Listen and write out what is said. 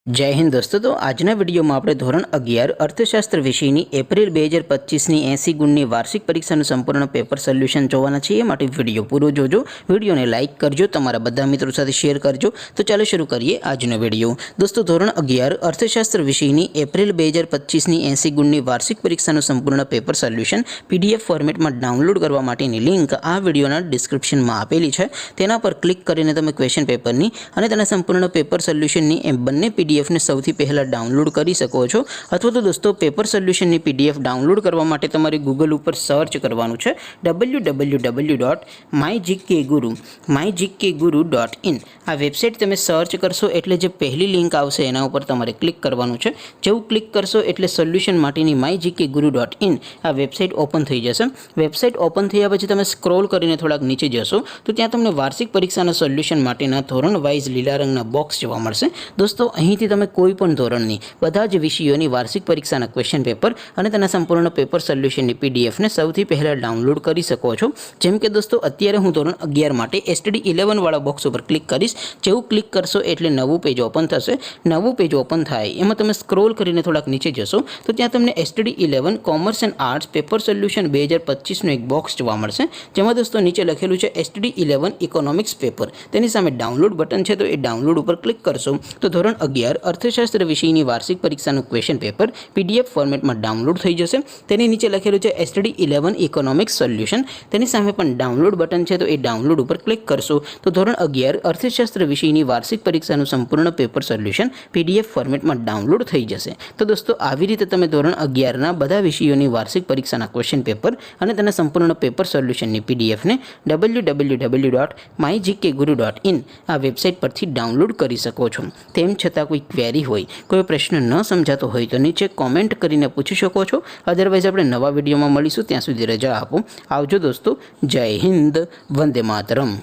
जय हिंद दोस्तों। तो आजना विडियो में આપણે ધોરણ 11 અર્થશાસ્ત્ર વિષયની એપ્રિલ 2025ની 80 ગુણની વાર્ષિક પરીક્ષાનું સંપૂર્ણ પેપર સોલ્યુશન જોવાના છે। એ માટે વિડિયો પૂરો જોજો, વિડિયોને લાઈક કરજો, તમારા બધા મિત્રો સાથે શેર કરજો। તો ચાલો શરૂ કરીએ આજનો વિડિયો। દોસ્તો ધોરણ 11 અર્થશાસ્ત્ર વિષયની એપ્રિલ 2025ની 80 ગુણની વાર્ષિક પરીક્ષાનું સંપૂર્ણ પેપર સોલ્યુશન પીડીએફ ફોર્મેટમાં ડાઉનલોડ કરવા માટેની લિંક આ વિડિયોના ડિસ્ક્રિપ્શનમાં આપેલી છે। તેના પર ક્લિક કરીને તમે ક્વેશ્ચન પેપરની અને તેના સંપૂર્ણ પેપર સોલ્યુશનની એ બંને પીડીએફ ने સૌથી પહેલા ડાઉનલોડ કરી શકો છો। અથવા તો દોસ્તો પેપર સોલ્યુશનની પીડીએફ ડાઉનલોડ કરવા માટે તમારે ગૂગલ ઉપર સર્ચ કરવાનું છે www.mygkguru.in। આ વેબસાઇટ તમે સર્ચ કરશો એટલે જે પહેલી લિંક આવશે એના ઉપર તમારે ક્લિક કરવાનું છે। જેવું ક્લિક કરશો એટલે સોલ્યુશન માટેની mygkguru.in આ વેબસાઇટ ઓપન થઈ જશે। વેબસાઇટ ઓપન થયા પછી તમે સ્ક્રોલ કરીને થોડાક નીચે જશો તો ત્યાં તમને વાર્ષિક પરીક્ષાના સોલ્યુશન માટેના ધોરણ વાઇઝ લીલા રંગના બોક્સ જોવા મળશે। દોસ્તો અહીંથી તમે કોઈપણ ધોરણની બધા જ વિષયોની વાર્ષિક પરીક્ષાના ક્વેશ્ચન પેપર અને તેના સંપૂર્ણ પેપર સોલ્યુશનની પીડીએફને સૌથી પહેલા ડાઉનલોડ કરી શકો છો। જેમ કે દોસ્તો અત્યારે હું ધોરણ 11 માટે STD 11 વાળા બોક્સ ઉપર ક્લિક કરીશ। જેવું ક્લિક કરશો એટલે નવું પેજ ઓપન થશે। નવું પેજ ઓપન થાય એમાં તમે સ્ક્રોલ કરીને થોડાક નીચે જશો તો ત્યાં તમને STD 11 commerce and arts paper solution 2025નું એક બોક્સ જોવા મળશે। જેમાં દોસ્તો નીચે લખેલું છે STD 11 ઇકોનોમિક્સ પેપર। તેની સામે ડાઉનલોડ બટન છે તો એ ડાઉનલોડ ઉપર ક્લિક કરશો તો ધોરણ 11 અર્થશાસ્ત્ર વિષયની વાર્ષિક પરીક્ષાનું ક્વેશ્ચન પેપર પીડીએફ ફોર્મેટમાં ડાઉનલોડ થઈ જશે। તેની નીચે લખેલું છે STD 11 ઇકોનોમિક્સ સોલ્યુશન। તેની સામે પણ ડાઉનલોડ બટન છે તો એ ડાઉનલોડ ઉપર ક્લિક કરશો તો ધોરણ 11 અર્થશાસ્ત્ર વિષયની વાર્ષિક પરીક્ષાનું સંપૂર્ણ પેપર સોલ્યુશન પીડીએફ ફોર્મેટમાં ડાઉનલોડ થઈ જશે। તો દોસ્તો આવી રીતે તમે ધોરણ 11ના બધા વિષયોની વાર્ષિક પરીક્ષાના ક્વેશ્ચન પેપર અને તેના સંપૂર્ણ પેપર સોલ્યુશનની પીડીએફને www.mygkguru.in આ વેબસાઇટ પરથી ડાઉનલોડ કરી શકો છો। તેમ છતાં કોઈ ક્વેરી હોય, કોઈ પ્રશ્ન ન સમજાતો હોય તો નીચે કોમેન્ટ કરીને પૂછી શકો છો। અધરવાઇઝ આપણે નવા વિડીયોમાં મળીશું, ત્યાં સુધી રજા આપો। આવજો દોસ્તો। જય હિન્દ, વંદે માતરમ।